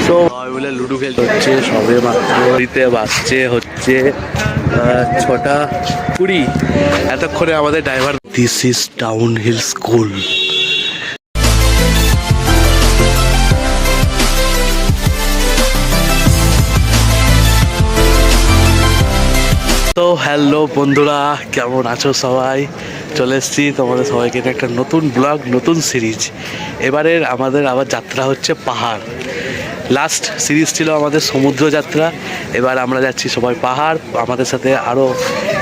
So বলে ludo খেলতে হচ্ছে, সবে মাত্র বাজছে হচ্ছে 6:20। এতক্ষণে আমাদের driver, this is town hill school. তো হ্যালো বন্ধুরা, কেমন আছো সবাই? চলে এসেছি তোমাদের সবাইকে একটা নতুন ব্লগ, নতুন সিরিজ। এবারের আমাদের আবার যাত্রা হচ্ছে পাহাড়। লাস্ট সিরিজ ছিল আমাদের সমুদ্র যাত্রা, এবার আমরা যাচ্ছি সবাই পাহাড়। আমাদের সাথে আরও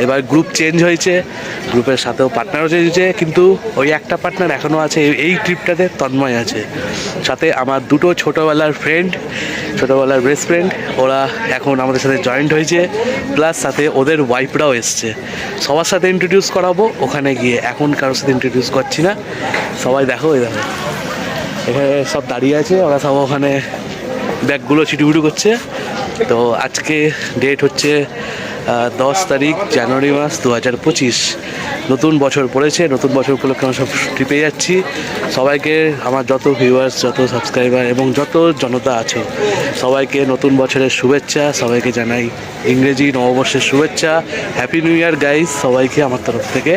এবার গ্রুপ চেঞ্জ হয়েছে, গ্রুপের সাথেও পার্টনারও চেঞ্জ হয়েছে, কিন্তু ওই একটা পার্টনার এখনও আছে এই ট্রিপটাতে, তন্ময় আছে সাথে। আমার দুটো ছোটোবেলার ফ্রেন্ড, ছোটোবেলার বেস্ট ফ্রেন্ড, ওরা এখন আমাদের সাথে জয়েন্ট হয়েছে, প্লাস সাথে ওদের ওয়াইফরাও এসছে। সবার সাথে ইন্ট্রোডিউস করাবো ওখানে গিয়ে, এখন কারোর সাথে ইন্ট্রোডিউস করছি না। সবাই দেখো, এই দেখো এখানে সব দাঁড়িয়ে আছে, ওরা সব ওখানে ব্যাগগুলো চিটুপুটু করছে। তো আজকে ডেট হচ্ছে 10 তারিখ জানুয়ারি মাস 2025। নতুন বছর পড়েছে, নতুন বছর উপলক্ষে আমরা সব ট্রিপে যাচ্ছি। সবাইকে, আমার যত ভিউয়ার্স, যত সাবস্ক্রাইবার এবং যত জনতা আছে, সবাইকে নতুন বছরের শুভেচ্ছা। সবাইকে জানাই ইংরেজি নববর্ষের শুভেচ্ছা, হ্যাপি নিউ ইয়ার গাইজ সবাইকে আমার তরফ থেকে।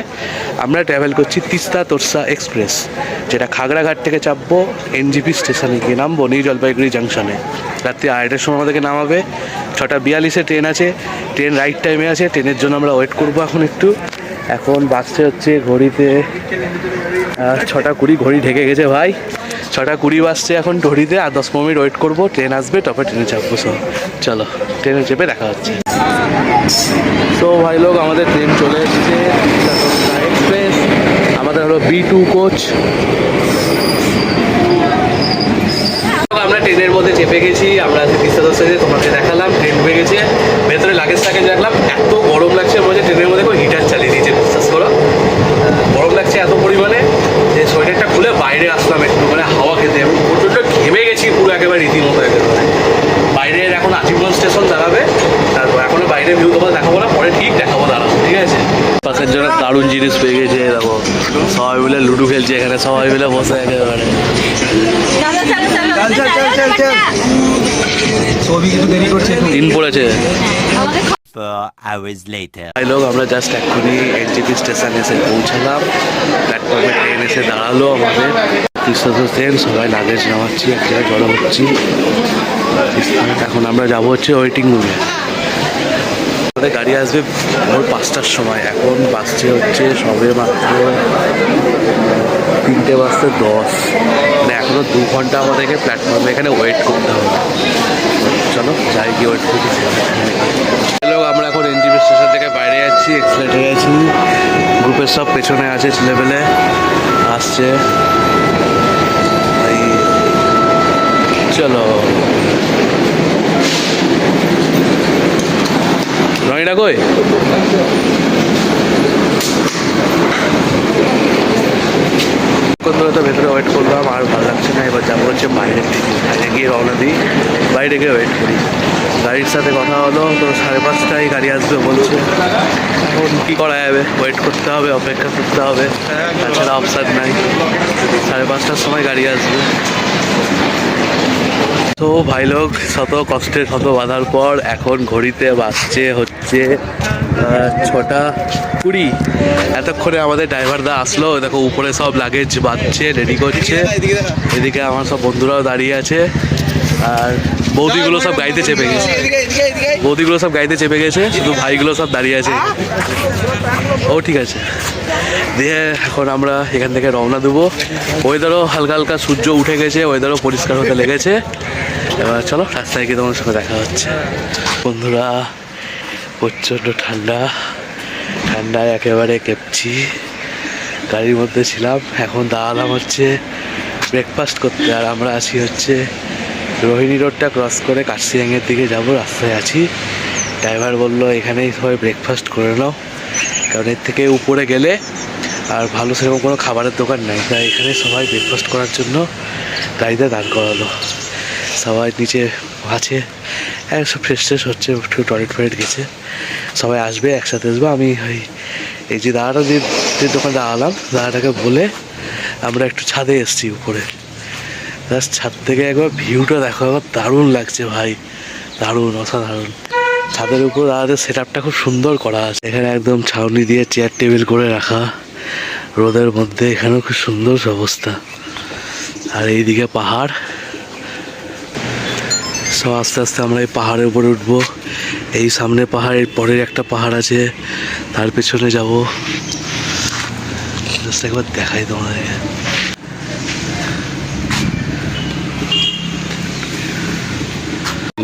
আমরা ট্রাভেল করছি তিস্তা তোরসা এক্সপ্রেস, যেটা খাগড়াঘাট থেকে চাপবো, এনজিপি স্টেশনে গিয়ে নামবো, নিউ জলপাইগুড়ি জাংশনে। রাত্রি 8টার সময় আমাদেরকে নামাবে। 6:42 ট্রেন আছে, ট্রেন রাইট টাইমে আছে। ট্রেনের জন্য আমরা ওয়েট করবো এখন একটু। এখন বাসছে হচ্ছে ঘড়িতে 6:20, ঘড়ি ঢেকে গেছে ভাই। 6:20 বাজছে এখন ঘড়িতে, আর 10 মিনিট ওয়েট করবো, ট্রেন আসবে, তবে ট্রেনে চাপবো। সো চলো, ট্রেনে চেপে দেখা হচ্ছে। তো ভাই লোক, আমাদের ট্রেন চলে এসেছে, এক্সপ্রেস। আমাদের হলো B2 কোচ। আমরা ট্রেনের মধ্যে চেপে গেছি, আমরা তিস্তা তোরসাতে তোমাকে দেখালাম। ট্রেন ঢুকে গেছে, ভেতরে লাগেজ টাকেজ রাখলাম। এত গরম লাগছে, মনে হচ্ছে ট্রেনের মধ্যে কোনো হিটার চালিয়ে দিয়েছে, বিশ্বাস করো। গরম লাগছে এত পরিমাণে যে সোয়েটারটা খুলে বাইরে আসলাম একটু, মানে হাওয়া খেতে। এবং প্রচণ্ড ঘেমে গেছি পুরো, একেবারে রীতিমতো একেবারে। বাইরের এখন আজিমগঞ্জ স্টেশন দাঁড়াবে, তারপর এখনো বাইরের ভিউ তোমাদের দেখাবো না, পরে ঠিক দেখাবো, দাঁড়াবো, ঠিক আছে? পাশের জন্য দারুণ জিনিস পেয়ে গেছে, দেখো সবাই মিলে লুডো খেলছে এখানে, সবাই মিলে বসে একেবারে। দিন পড়েছে। লোক, আমরা জাস্ট এক্ষুনি এনজিপি স্টেশন এসে পৌঁছালাম। প্ল্যাটফর্মে ট্রেন এসে দাঁড়ালো আমাদের। তিস্তা ট্রেন, সবাই লাগেজ নামাচ্ছি, এক জায়গায় জড়ো হচ্ছি। এখন আমরা যাবো হচ্ছে ওয়েটিং রুমে। আমাদের গাড়ি আসবে ভোর 5টার সময়। এখন বাসছে হচ্ছে সবে মাত্র 3:10। মানে এখনও 2 ঘন্টা আমাদেরকে প্ল্যাটফর্মে এখানে ওয়েট করতে হবে। চলো যাই, গিয়ে ওয়েট করছি। হ্যালো, আমরা এখন এনজিপি স্টেশন থেকে বাইরে যাচ্ছি, এক্সিলেটরে আছি। গ্রুপের সব পেছনে আছে, ছেলেবেলে আসছে। চলো নয়টা কই তো ভেতরে ওয়েট করলাম, আর ভালো লাগছে না। এবার যাবো হচ্ছে বাইরের দিকে, বাইরে গিয়ে রওনা দিই, বাইরে গিয়ে ওয়েট করি। গাড়ির সাথে কথা হলো, তো 5:30টায় গাড়ি আসবে বলছে। এখন কী করা যাবে, ওয়েট করতে হবে, অপেক্ষা করতে হবে, তাছাড়া অপশান নাই। 5:30টার সময় গাড়ি আসবে। তো ভাই লোক, শত কষ্টের শত বাধার পর এখন ঘড়িতে বাজছে হচ্ছে 6:20। এতক্ষণে আমাদের ড্রাইভার দা আসলো, দেখো উপরে সব লাগেজ বাঁধছে, রেডি করছে। এদিকে আমার সব বন্ধুরাও দাঁড়িয়ে আছে, আর বৌদিগুলো সব গাড়িতে চেপে গেছে। বৌদিগুলো সব গাড়িতে চেপে গেছে, শুধু ভাইগুলো সব দাঁড়িয়ে আছে। ও ঠিক আছে, দিয়ে এখন আমরা এখান থেকে রওনা দেবো। ওয়েদারও হালকা হালকা সূর্য উঠে গেছে, ওয়েদারও পরিষ্কার হতে লেগেছে। এবার চলো রাস্তায় গিয়ে তোমার সঙ্গে দেখা হচ্ছে। বন্ধুরা, প্রচণ্ড ঠান্ডা, ঠান্ডায় একেবারে কেঁপছি। গাড়ির মধ্যে ছিলাম, এখন দাঁড়ালাম হচ্ছে ব্রেকফাস্ট করতে। আর আমরা আছি হচ্ছে রোহিণী রোডটা ক্রস করে কার্শিয়াংয়ের দিকে যাব, রাস্তায় আছি। ড্রাইভার বললো এখানেই সবাই ব্রেকফাস্ট করে নাও, কারণ এর থেকে উপরে গেলে আর ভালো সেরকম কোনো খাবারের দোকান নেই। তাই এখানে সবাই ব্রেকফাস্ট করার জন্য গাড়িতে দাঁড় করালো। সবাই নিচে আছে, সব ফ্রেশ ট্রেশ হচ্ছে, একটু টয়লেট ফয়েট গেছে। সবাই আসবে, একসাথে আসবো। আমি এই যে দাদাটা যে দোকানে দাঁড়ালাম, দাদাটাকে বলে আমরা একটু ছাদে এসেছি উপরে। জাস্ট ছাদ থেকে একবার ভিউটা দেখো, একবার দারুণ লাগছে ভাই, দারুণ, অসাধারণ। ছাদের উপর আমাদের সেট আপটা খুব সুন্দর করা আছে, এখানে একদম ছাউনি দিয়ে চেয়ার টেবিল করে রাখা রোদের মধ্যে, এখানেও খুব সুন্দর অবস্থা। আর এইদিকে পাহাড়, সব আস্তে আস্তে আমরা এই পাহাড়ের উপরে উঠবো। এই সামনে পাহাড়ের পরের একটা পাহাড় আছে, তার পেছনে যাবো। জাস্ট একবার দেখাই তোমাদেরকে।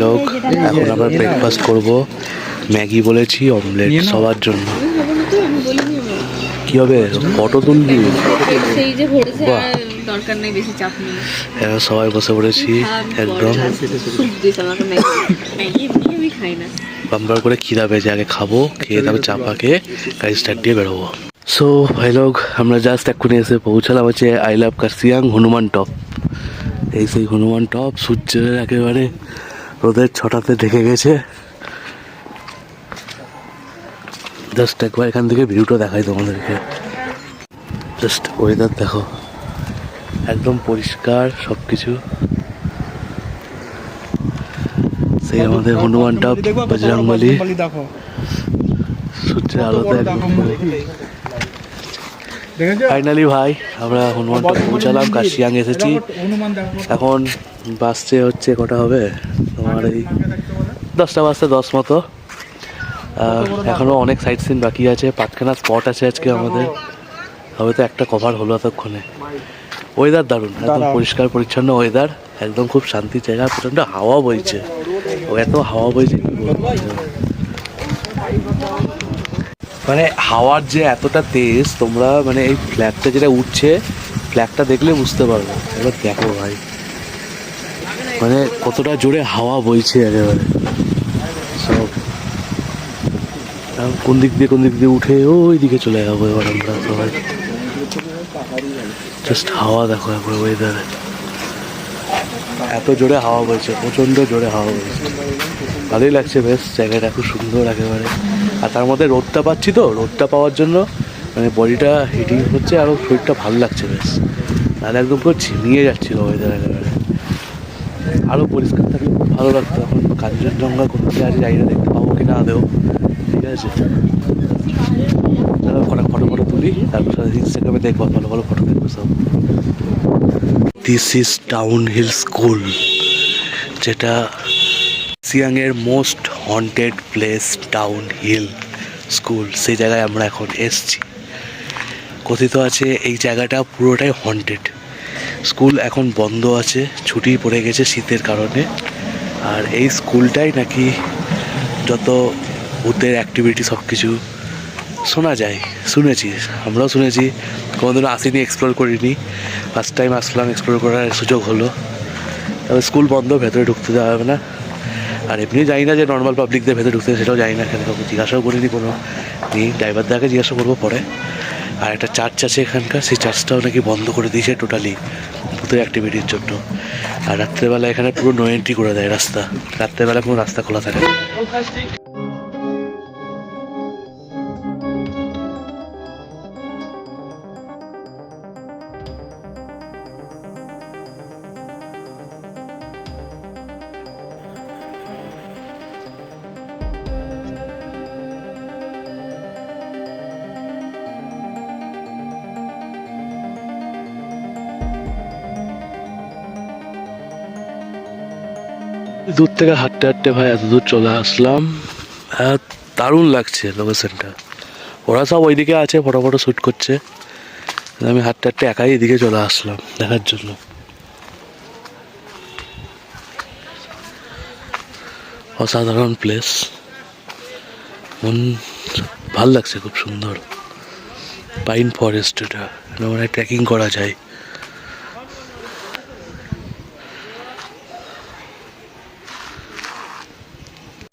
লোক, এখন আমরা ব্রেকফাস্ট করব। ম্যাগি বলেছি, অমলেট সবার জন্য। কি হবে, ফটো তুলবি? এবার সবাই বসে পড়েছি একদম, বাম্বার করে খিদা পেয়েছে, আগে খাবো, খেয়ে তারপর চাপা খেয়ে গাড়ি স্টার্ট দিয়ে বেরোবো। সো ভাই লোক, আমরা জাস্ট এক্ষুনি এসে পৌঁছালাম হচ্ছে I love Kurseong Hanuman top. এই সেই হনুমান টপ, সূর্যের একেবারে রোদের ছটাতে ঢেকে গেছে। জাস্ট একবার এখান থেকে ভিউটা দেখাই তোমাদেরকে। জাস্ট ওয়েদার দেখো, একদম পরিষ্কার সব কিছু। সেই আমাদের হনুমান টপ, বজরংবলী, সূর্যের আলোতে একদম। ফাইনালি ভাই আমরা হনুমান টপ পৌঁছালাম, কার্শিয়াং এসেছি। এখন বাসছে হচ্ছে কটা হবে তোমার, এই 10টা বাজতে 10 মতো। এখনো অনেক সাইট সিন বাকি আছে, 5খানা স্পট আছে আজকে আমাদের, হয়তো একটা কভার হলো এতক্ষণে। ওয়েদার দারুণ, একদম পরিষ্কার পরিচ্ছন্ন ওয়েদার, একদম খুব শান্তির জায়গা। প্রচণ্ড হাওয়া বইছে, ও এত হাওয়া বইছে কি বলবো, মানে হাওয়ার যে এতটা তেজ, তোমরা মানে এই ফ্ল্যাগটা যেটা উঠছে, ফ্ল্যাগটা দেখলে বুঝতে পারবে। এবার দেখো ভাই, মানে কতটা জোরে হাওয়া বইছে একেবারে। সব কোন দিক দিয়ে উঠে ওই দিকে চলে যাবো এবার আমরা সবাই। জাস্ট হাওয়া দেখো একবার, ওয়েদারে এত জোরে হাওয়া বইছে, প্রচণ্ড জোরে হাওয়া বইছে। ভালোই লাগছে বেশ, জায়গাটা খুব সুন্দর একেবারে। আর তার মধ্যে রোদটা পাচ্ছি, তো রোদটা পাওয়ার জন্য মানে বডিটা হিটিং হচ্ছে, আরও শরীরটা ভালো লাগছে বেশ। তাহলে একদম পুরো ঝিমিয়ে যাচ্ছিলো ওয়েদার একেবারে। আরও পরিষ্কার থাকলে খুব ভালো লাগতো। এখন কাঞ্চনজঙ্ঘা কোথায় আছে জায়গা দেখতে পাবো কিনা আদেও, ঠিক আছে। ফটো তুলি, তারপর ইনস্টাগ্রামে দেখবো, ভালো ভালো ফটো দেখবো সব। This is town hill School, যেটা সিয়াংয়ের most haunted place, Town hill School. সেই জায়গায় আমরা এখন এসছি। কথিত আছে এই জায়গাটা পুরোটাই হন্টেড। স্কুল এখন বন্ধ আছে, ছুটি পড়ে গেছে শীতের কারণে। আর এই স্কুলটাই নাকি যত ভূতের অ্যাক্টিভিটি সব কিছু শোনা যায়, শুনেছি, আমরাও শুনেছি। কোনোদিনও আসিনি, এক্সপ্লোর করিনি, ফার্স্ট টাইম আসলাম, এক্সপ্লোর করার সুযোগ হলো। তবে স্কুল বন্ধ, ভেতরে ঢুকতে দেওয়া হবে না। আর এমনি জানি না যে নর্মাল পাবলিকদের ভেতরে ঢুকতে, সেটাও জানি না, এখানে কাউকে জিজ্ঞাসাও করিনি কোনো নেই। ড্রাইভারদাকে জিজ্ঞাসা করবো পরে। আর একটা চার্চ আছে এখানকার, সেই চার্চটাও নাকি বন্ধ করে দিয়েছে টোটালি ভূতের অ্যাক্টিভিটির জন্য। আর রাত্রেবেলা এখানে পুরো নো এন্ট্রি করে দেয় রাস্তা, রাত্রেবেলা কোনো রাস্তা খোলা থাকে না। দূর থেকে হাঁটতে হাঁটতে ভাই এত দূর চলে আসলাম, দারুণ লাগছে লোকেশনটা। ওরা সব ওইদিকে আছে, ফটো শ্যুট করছে, আমি হাঁটতে হাঁটতে একাই এদিকে চলে আসলাম দেখার জন্য। অসাধারণ প্লেস, মন ভাল লাগছে, খুব সুন্দর। পাইন ফরেস্ট, এটা মানে ট্রেকিং করা যায়।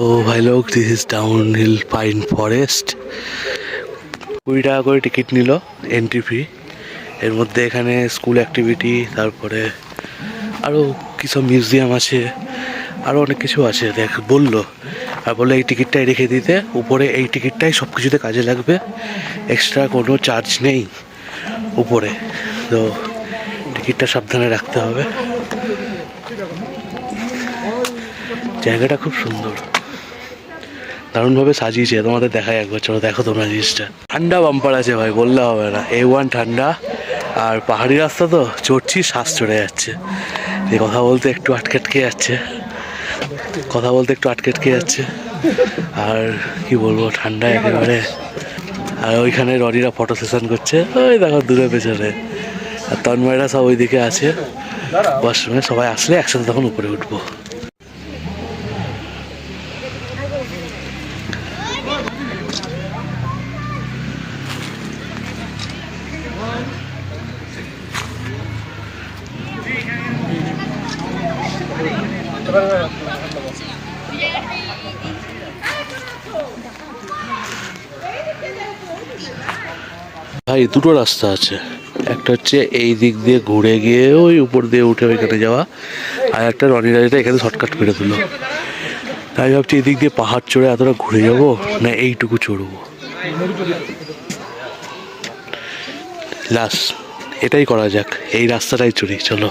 তো ভাই লোক, this is down hill pine forest. 20 টাকা করে টিকিট নিল, এন্ট্রি ফি। এর মধ্যে এখানে স্কুল অ্যাক্টিভিটি, তারপরে আরও কিছু মিউজিয়াম আছে, আরও অনেক কিছু আছে দেখ বললো। আর বললো এই টিকিটটাই রেখে দিতে, উপরে এই টিকিটটাই সব কিছুতে কাজে লাগবে, এক্সট্রা কোনো চার্জ নেই উপরে। তো টিকিটটা সাবধানে রাখতে হবে। জায়গাটা খুব সুন্দর, দারুণভাবে সাজিয়েছে। তোমাদের দেখায় একবার, চলো দেখো তোমরা জিনিসটা। ঠান্ডা বাম্পার আছে ভাই, বললে হবে না। A1 ঠান্ডা, আর পাহাড়ি রাস্তা তো চড়ছি, শ্বাস চড়ে যাচ্ছে। এই কথা বলতে একটু আটকে যাচ্ছে, আর কি বলবো, ঠান্ডা একেবারে। আর ওইখানে রনিরা ফটো সেশন করছে, ওই দেখো দূরে পেছনে। আর তন্ময়রা সব ওইদিকে আছে ওয়াশরুমে। সবাই আসলে একসাথে তখন উপরে উঠবো। ভাই দুটো রাস্তা আছে, একটা হচ্ছে এই দিক দিয়ে ঘুরে গিয়ে ওই উপর দিয়ে উঠে ওইখানে যাওয়া, আর একটা রনিরা যেটা এখানে শর্টকাট করে দিল। তাই ভাবছি এদিক দিয়ে পাহাড় চড়ে এতটা ঘুরে যাবো না এইটুকু চড়বো। লাস্ট এটাই করা যাক, এই রাস্তাটাই চড়ি চলো।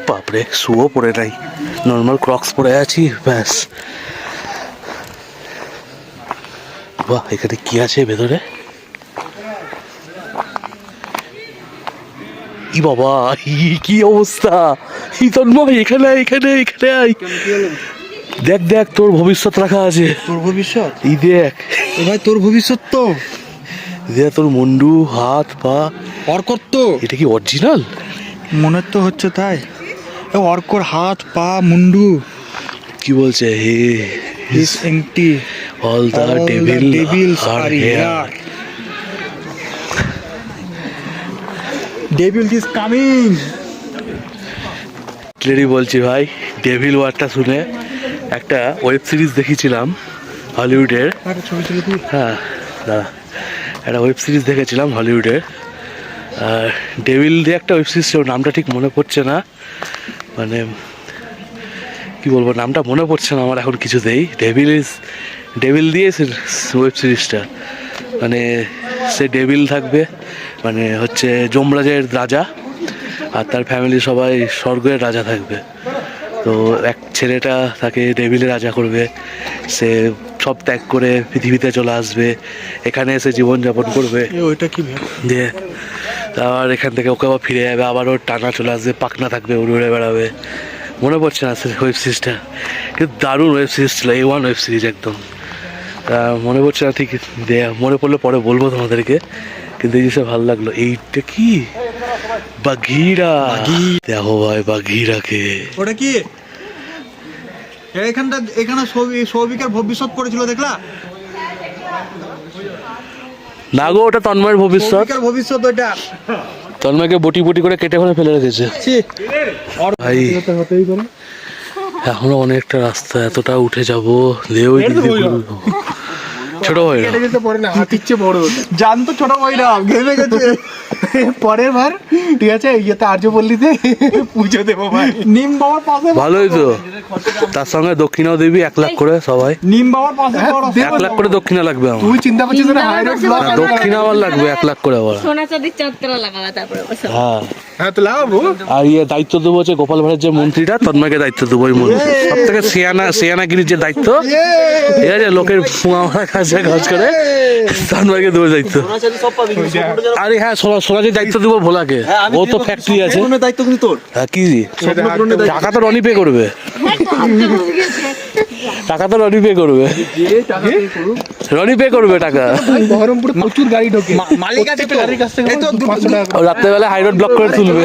বাপরে, শুও পরে নাই, নর্মাল ক্রক্স পরে আছি ব্যাস। বাহ, এখানে কি আছে ভেতরে? ই বাবা, কি অবস্থা! তন্ময় এখানে আয়। দেখ তোর ভবিষ্যৎ রাখা আছে। তোর ভবিষ্যৎ? এই দেখ ভাই, তোর ভবিষ্যৎ তো দেখ, তোর মুন্ডু, হাত, পা, অর্কর তো। এটা কি অরিজিনাল? মনে তো হচ্ছে তাই। অর্কর হাত, পা, মুন্ডু। কি বলছে? Hell is empty, all the devils are here. Devil is coming. Clearly বলছি ভাই, ডেভিল ওয়ার্ডটা শুনে একটা ওয়েব সিরিজ দেখেছিলাম হলিউডের। হ্যাঁ দাদা, একটা ওয়েব সিরিজ দেখেছিলাম হলিউডের, ডেভিল দিয়ে একটা ওয়েব সিরিজ ছিল, নামটা ঠিক মনে পড়ছে না, মানে কি বলবো, নামটা মনে পড়ছে না আমার এখন কিছুতেই। ডেভিল দিয়ে ওয়েব সিরিজটা, মানে সে ডেভিল থাকবে, মানে হচ্ছে যমরাজের রাজা, আর তার ফ্যামিলি সবাই স্বর্গের রাজা থাকবে। তো এক ছেলেটা তাকে ডেভিলে রাজা করবে, সে সব ত্যাগ করে পৃথিবীতে চলে আসবে, এখানে এসে জীবনযাপন করবে। ওইটা কি দিয়ে আবার এখান থেকে ওকে আবার ফিরে যাবে, আবার ওর টানা চলে আসবে, পাখনা থাকবে, উড়ে উড়ে বেড়াবে। মনে পড়ছে না ওয়েব সিরিজটা, কিন্তু দারুণ ওয়েব সিরিজ ছিল, A1 ওয়েব সিরিজ একদম। মনে পড়ছে না ঠিক, মনে পড়লে পরে বলবো তোমাদেরকে, কিন্তু এই জিনিসটা ভালো লাগলো। এইটা কি? বাঘিরা। দেখো ভাই বাঘিরাকে। ওটা কি? এখানে সৌভিকের ভবিষ্যৎ পড়েছিল, দেখলা? না গো, ওটা তন্ময়ের ভবিষ্যৎ। ভবিষ্যৎ ওইটা। তন্ময়কে বটি করে কেটে ফেলে রেখেছে ভাই। এখনো অনেকটা রাস্তা, এতটা উঠে যাবো। ছোট ভাই জানতো, ছোট ভাইরা ঘেমে গেছে। পরের বার ঠিক আছে, ইয়েতে আর্য পল্লীতে পুজো দেবো ভাই, নিম বাবার পাশে। ভালোই তো, তার সঙ্গে দক্ষিণাও দিবি 1 লাখ করে সবাই। নিম বাবার পাশে 1 লাখ করে দক্ষিণা লাগবে আমার। তুই চিন্তা করছিস না? দক্ষিণা আমার লাগবে 1 লাখ করে আবার। সোনা চাঁদির চত্বরা লাগাবা তারপরে। হ্যাঁ হ্যাঁ, তো লাগাবো। আর দায়িত্ব দেবো হচ্ছে গোপাল ভাঁড়ের যে মন্ত্রীটা, তন্ময়কে দায়িত্ব দেবো। ওই মন্ত্রী সব থেকে সিয়ানাগিরির যে দায়িত্ব, ঠিক আছে, লোকের ফুঙা কাছে কাজ করে, তন্ময়কে দেবো দায়িত্ব। আরে হ্যাঁ, সোনাজির দায়িত্ব দেবো ভোলাকে, ও তো ফ্যাক্টরি আছে। দায়িত্ব কিন্তু তোর। হ্যাঁ, কি টাকা তো রনি পে করবে, রনি পে করবে টাকা। বহরমপুরে প্রচুর গাড়ি ঢোকে, মালিক আছে তো, গাড়ির কাছ থেকে রাত্রেবেলা হাইরোড ব্লক করে তুলবে।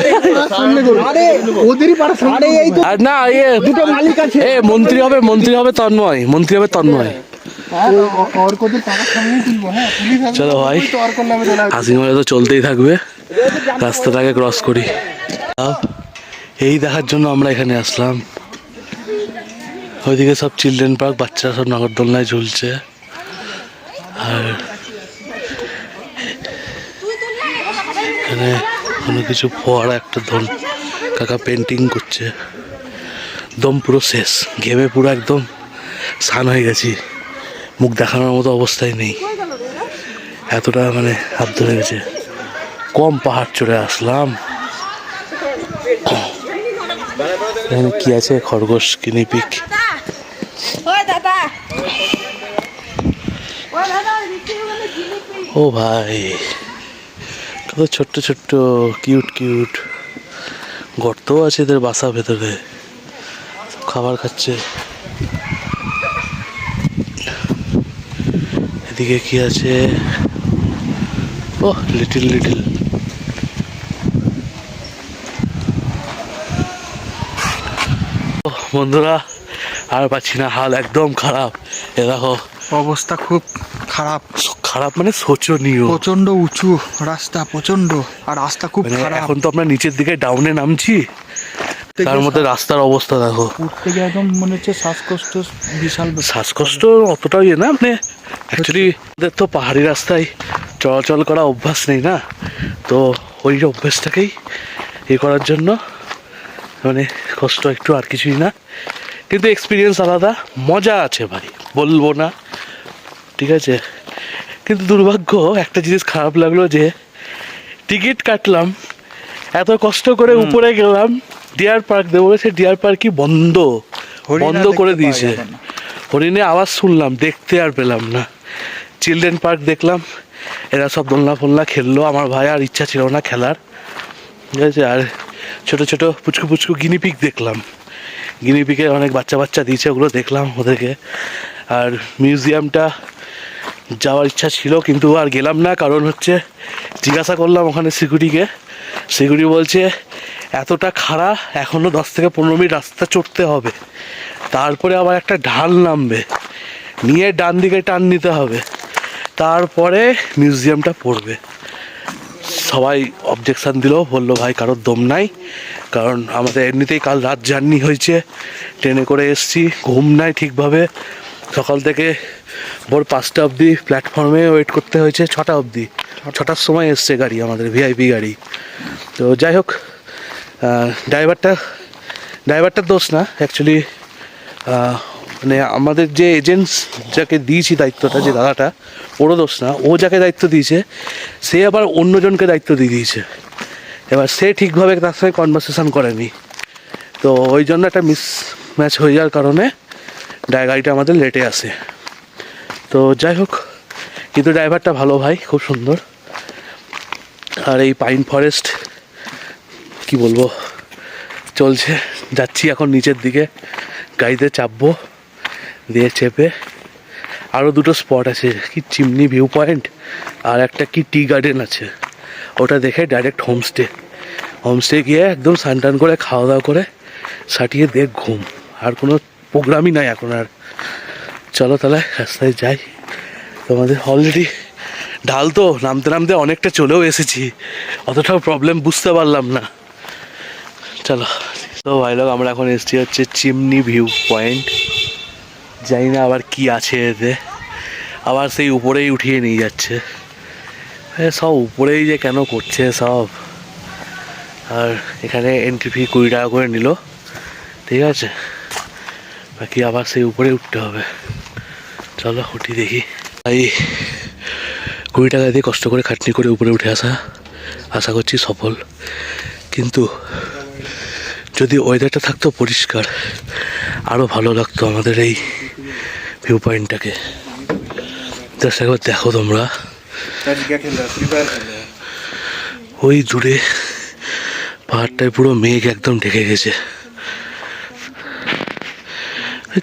আরে ওদেরই পাড়া। আরে এই তো, আর না, দুটো মালিক আছে। মন্ত্রী হবে তন্ময়। চলো ভাই, হাসি মজা তো চলতেই থাকবে, রাস্তাটাকে ক্রস করি। এই দেখার জন্য আমরা এখানে আসলাম। ওইদিকে সব চিলড্রেন পার্ক, বাচ্চারা সব নাগরদোলনায় ঝুলছে, আর এখানে কোনো কিছু ফোয়ারা, একটা ধন কাকা পেন্টিং করছে। দম পুরো শেষ, ঘেমে পুরো একদম স্নান হয়ে গেছি, মুখ দেখানোর মতো অবস্থায় নেই, এতটা মানে হাত ধরে গেছে। কম পাহাড় চড়ে আসলাম। এখানে কি আছে? খরগোশ, গিনিপিগ। ও ভাই, কত ছোট্ট ছোট্ট কিউট কিউট। গর্তও আছে এদের বাসা ভেতরে, খাবার খাচ্ছে। এদিকে কি আছে? ও লিটিল লিটিল। বন্ধুরা আর পাচ্ছি না, হাল একদম খারাপ। এ দেখো অবস্থা খুব খারাপ, খারাপ মানে শোচনীয়। প্রচন্ড উঁচু রাস্তা, প্রচন্ড, আর রাস্তা খুব মানে খারাপ। এখন তো আমরা নিচের দিকে ডাউনে নামছি, তার মধ্যে রাস্তার অবস্থা দেখো। উঠতে গিয়ে একদম মনে হচ্ছে শ্বাসকষ্ট, বিশাল শ্বাসকষ্ট অতটাও ইয়ে না, মানে অ্যাকচুয়ালি আমাদের তো পাহাড়ি রাস্তায় চলাচল করা অভ্যাস নেই না, তো ওই অভ্যাসটাকেই এ করার জন্য মানে কষ্ট একটু, আর কিছুই না। কিন্তু এক্সপিরিয়েন্স আলাদা, মজা আছে ভাই, বলবো না, ঠিক আছে। কিন্তু দুর্ভাগ্য একটা জিনিস খারাপ লাগলো যে টিকিট কাটলাম, এত কষ্ট করে উপরে গেলাম, ডিয়ার পার্ক দেবো, সে ডিয়ার পার্কই বন্ধ করে দিয়েছে। হরিণে আওয়াজ শুনলাম, দেখতে আর পেলাম না। চিলড্রেন পার্ক দেখলাম, এরা সব দোলনা ফোলনা খেললো, আমার ভাই আর ইচ্ছা ছিল না খেলার, ঠিক আছে। আর ছোটো ছোটো পুচকু পুচকু গিনিপিগ দেখলাম, গিনিপিগে অনেক বাচ্চা বাচ্চা দিয়েছে, ওগুলো দেখলাম ওদেরকে। আর মিউজিয়ামটা যাওয়ার ইচ্ছা ছিল কিন্তু আর গেলাম না, কারণ হচ্ছে জিজ্ঞাসা করলাম ওখানে সিকিউরিটি বলছে এতটা খাড়া, এখনও 10 থেকে 15 মিনিট রাস্তা চড়তে হবে, তারপরে আবার একটা ঢাল নামবে, নিয়ে ডান দিকে টান নিতে হবে, তারপরে মিউজিয়ামটা পড়বে। সবাই অবজেকশান দিল, বললো ভাই কারোর দম নাই, কারণ আমাদের এমনিতেই কাল রাত জার্নি হয়েছে, ট্রেনে করে এসছি, ঘুম নাই ঠিকভাবে, সকাল থেকে ভোর 5টা অবধি প্ল্যাটফর্মে ওয়েট করতে হয়েছে, 6টা অবধি, 6টার সময় এসছে গাড়ি, আমাদের ভিআইপি গাড়ি। তো যাই হোক, ড্রাইভারটার দোষ না অ্যাকচুয়ালি, মানে আমাদের যে এজেন্টস যাকে দিয়েছি দায়িত্বটা, যে দাদাটা, ওরও দোষ না, ও যাকে দায়িত্ব দিয়েছে সে আবার অন্যজনকে দায়িত্ব দিয়ে দিয়েছে। এবার সে ঠিকভাবে তার সঙ্গে কনভারসেশন করেনি, তো ওই জন্য একটা মিসম্যাচ হয়ে যাওয়ার কারণে গাড়িটা আমাদের লেটে আসে। তো যাই হোক, কিন্তু ড্রাইভারটা ভালো ভাই, খুব সুন্দর। আর এই পাইন ফরেস্ট কি বলবো, চলছে, যাচ্ছি এখন নিচের দিকে, গাড়িতে চাপবো, দিয়ে চেপে আরও 2টো স্পট আছে, কি চিমনি ভিউ পয়েন্ট আর একটা কি টি গার্ডেন আছে, ওটা দেখে ডাইরেক্ট হোমস্টে গিয়ে একদম স্নান করে খাওয়া দাওয়া করে সাটিয়ে দেখ ঘুম। আর কোনো প্রোগ্রামই নাই এখন আর। চলো তাহলে রাস্তায় যাই। তোমাদের অলরেডি ঢাল তো নামতে নামতে অনেকটা চলেও এসেছি, অতটাও প্রবলেম বুঝতে পারলাম না। চলো তো ভাই লোক, আমরা এখন এসেছি হচ্ছে চিমনি ভিউ পয়েন্ট, জানি না আবার কি আছে এতে, আবার সেই উপরেই উঠিয়ে নিয়ে যাচ্ছে, সব উপরেই যে কেন করছে সব। আর এখানে এন্ট্রি ফি 20 টাকা করে নিল, ঠিক আছে, বাকি আবার সেই উপরে উঠতে হবে। চলো উঠি দেখি। ভাই 20 টাকা দিয়ে কষ্ট করে খাটনি করে উপরে উঠে আশা করছি সফল। কিন্তু যদি ওয়েদারটা থাকতো পরিষ্কার, আরও ভালো লাগতো আমাদের এই ভিউ পয়েন্টটাকে। জাস্ট একবার দেখো তোমরা, ওই দূরে পাহাড়টায় পুরো মেঘ একদম ঢেকে গেছে।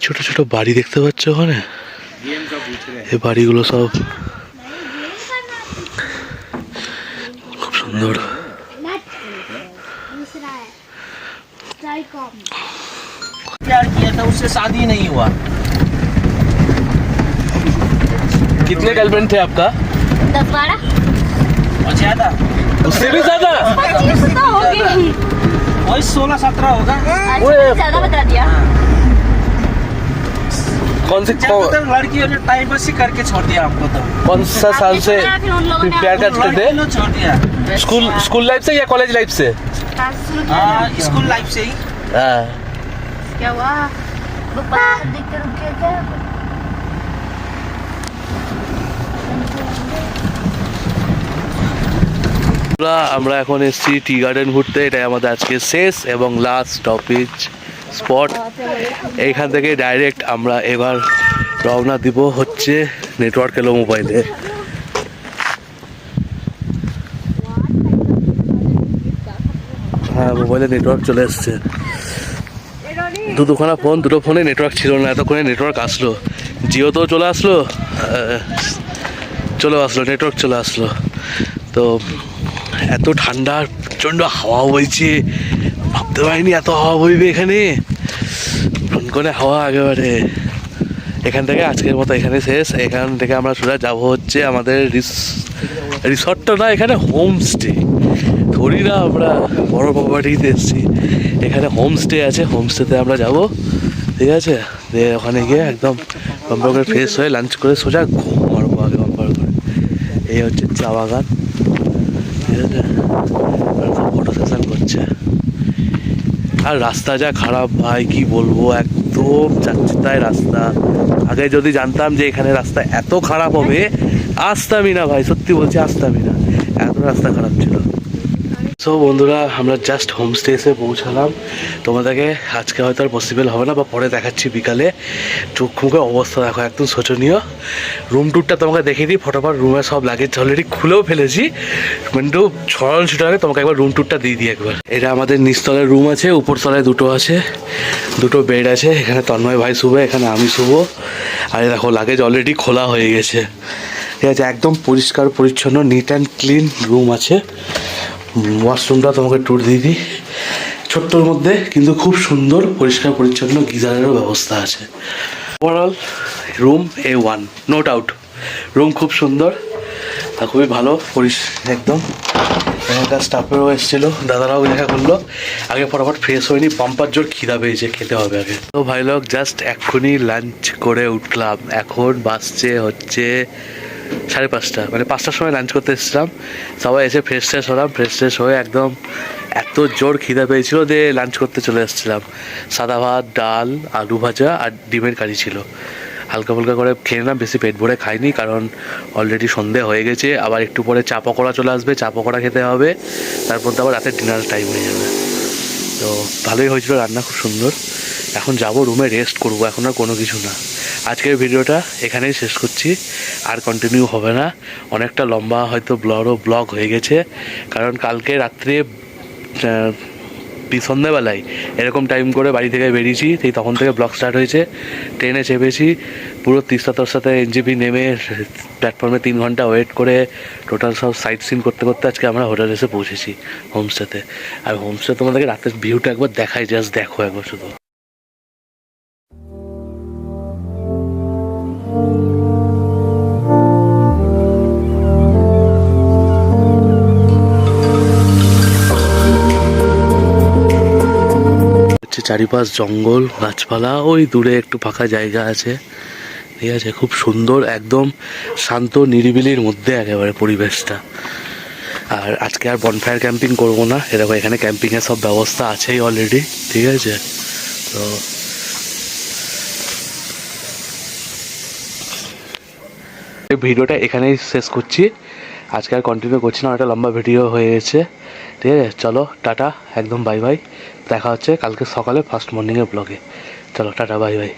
ছোট ছোট বাড়ি দেখতে পাচ্ছ ওখানে, এই বাড়িগুলো সব খুব সুন্দর। प्यार किया था, उससे शादी नहीं हुआ। कितने गर्लफ्रेंड थे आपका? 10-12 और ज्यादा, उससे भी ज्यादा? 25 तो हो गई। वही 16-17 होगा। ज्यादा बता दिया। कौन से ज्यादातर लड़कियों ने टाइम पास ही करके छोड़ दिया हमको तो। कौन सा साल से फिर उन लोगों ने प्यार करते थे? लड़कियों ने छोड़ दिया। स्कूल लाइफ से या कॉलेज लाइफ से? हाँ, स्कूल लाइफ से ही। हाँ। क्या हुआ? वो पत्थर देख के रुक गया क्या? আমরা এখন এসেছি টি গার্ডেন ঘুরতে, এটাই আমাদের আজকে শেষ এবং লাস্ট স্টপেজ। স্পট। এইখান থেকে ডাইরেক্ট আমরা এবার রওনা দিব হচ্ছে নেটওয়ার্ক এলো মোবাইলে। হ্যাঁ, মোবাইলে নেটওয়ার্ক চলে এসছে। দুখানা ফোন, দুটো ফোনে নেটওয়ার্ক ছিল না, এতক্ষণে নেটওয়ার্ক আসলো। জিও তো চলে আসলো, নেটওয়ার্ক চলে আসলো। তো এত ঠান্ডা, প্রচণ্ড হাওয়া বইছে, ভাবতে পারিনি এত হাওয়া বইবে এখানে। করে হাওয়া একেবারে। এখান থেকে আজকের মতো এখানে শেষ। এখান থেকে আমরা সোজা যাবো হচ্ছে আমাদের রিসর্টটা না, এখানে হোমস্টে। ধরি না আমরা বড় প্রপার্টিতে এসেছি, এখানে হোমস্টে আছে, হোমস্টেতে আমরা যাব। ঠিক আছে, দিয়ে ওখানে গিয়ে একদম বাম্পার করে ফ্রেশ হয়ে লাঞ্চ করে সোজা ঘুম মারবো আগে বাম্পার করে। এই হচ্ছে চা বাগান, ঠিক আছে, ফটো সেশন করছে। আর রাস্তা যা খারাপ ভাই, কি বলবো, একদম চাচ্ছিতায় রাস্তা। আগে যদি জানতাম যে এখানে রাস্তা এত খারাপ হবে, আসতামই না ভাই, সত্যি বলছি আসতামই না, এত রাস্তা খারাপ ছিল। সো বন্ধুরা, আমরা জাস্ট হোমস্টে এসে পৌঁছালাম। তোমাদেরকে আজকে হয়তো আর পসিবল হবে না, বা পরে দেখাচ্ছি বিকালে। চোখ মুখে অবস্থা দেখো, একদম শোচনীয়। রুম টুরটা তোমাকে দেখিয়ে দিই ফটোফট। রুমে সব লাগেজ অলরেডি খুলেও ফেলেছি, কিন্তু ছড়ানো ছিটানো তোমাকে একবার রুম টুরটা দিয়ে দিই একবার। এটা আমাদের নিচতলায় রুম আছে, উপর তলায় দুটো আছে, দুটো বেড আছে। এখানে তন্ময় ভাই শুবে, এখানে আমি শুবো। আর দেখো লাগেজ অলরেডি খোলা হয়ে গেছে, ঠিক আছে। একদম পরিষ্কার পরিচ্ছন্ন, নিট অ্যান্ড ক্লিন রুম আছে। ওয়াশরুমটা তোমাকে ট্যুর দিয়ে দিই, ছোট্টর মধ্যে কিন্তু খুব সুন্দর, পরিষ্কার পরিচ্ছন্ন, গিজারেরও ব্যবস্থা আছে। Overall room A1, no doubt. Room খুব সুন্দর আর খুবই ভালো, একদম। এখানকার স্টাফেরও এসেছিলো, দাদারাও দেখা করলো। আগে ফটাফট ফ্রেশ হয়নি, পাম্পার জোর খিদা পেয়েছে, খেতে হবে আগে। তো ভাই লোক জাস্ট এক্ষুনি লাঞ্চ করে উঠলাম। এখন বাসছে হচ্ছে 5:30, মানে 5টার সময় লাঞ্চ করতে এসেছিলাম। সবাই এসে ফ্রেশ হলাম, ফ্রেশ হয়ে একদম এত জোর খিদা পেয়েছিল যে লাঞ্চ করতে চলে এসেছিলাম। সাদা ভাত, ডাল, আলু ভাজা আর ডিমের কারি ছিল। হালকা ফুলকা করে খেয়ে নিলাম, বেশি পেট ভরে খাইনি, কারণ অলরেডি সন্ধে হয়ে গেছে। আবার একটু পরে চা পকোড়া চলে আসবে, চা পকোড়া খেতে হবে। তারপর তো আবার রাতের ডিনার টাইম হয়ে যাবে। তো ভালোই হয়েছিল, রান্না খুব সুন্দর। এখন যাব রুমে, রেস্ট করব, এখন আর কোনো কিছু না। আজকের ভিডিওটা এখানেই শেষ করছি, আর কন্টিনিউ হবে না। অনেকটা লম্বা হয়তো ব্লগ হয়ে গেছে, কারণ কালকে রাত্রে সন্ধ্যেবেলায় এরকম টাইম করে বাড়ি থেকে বেরিয়েছি, সেই তখন থেকে ব্লগ স্টার্ট হয়েছে। ট্রেনে চেপেছি, পুরো তিস্তার সাথে NJP নেমে প্ল্যাটফর্মে 3 ঘন্টা ওয়েট করে টোটাল সব সাইট সিন করতে করতে আজকে আমরা হোটেলে এসে পৌঁছেছি, হোমস্টেতে। আর হোমস্টে তোমাদেরকে রাতের ভিউটা একবার দেখাই, জাস্ট দেখো একবার শুধু। চারিপাশ জঙ্গল, গাছপালা, ওই দূরে একটু ফাঁকা জায়গা আছে, ঠিক আছে। খুব সুন্দর, একদম শান্ত নিরিবিলির মধ্যে একেবারে পরিবেশটা। আর আজকে আর বনফায়ার ক্যাম্পিং করবো না, এরকম এখানে ক্যাম্পিংয়ের সব ব্যবস্থা আছেই অলরেডি, ঠিক আছে। তো এই ভিডিওটা এখানেই শেষ করছি, আজকে আর কন্টিনিউ করছি না, একটা লম্বা ভিডিও হয়ে গেছে, ঠিক আছে। চলো টাটা, একদম বাই বাই। দেখা হচ্ছে কালকে সকালে ফার্স্ট মর্নিংয়ের ব্লগে। চলো টাটা, বাই বাই।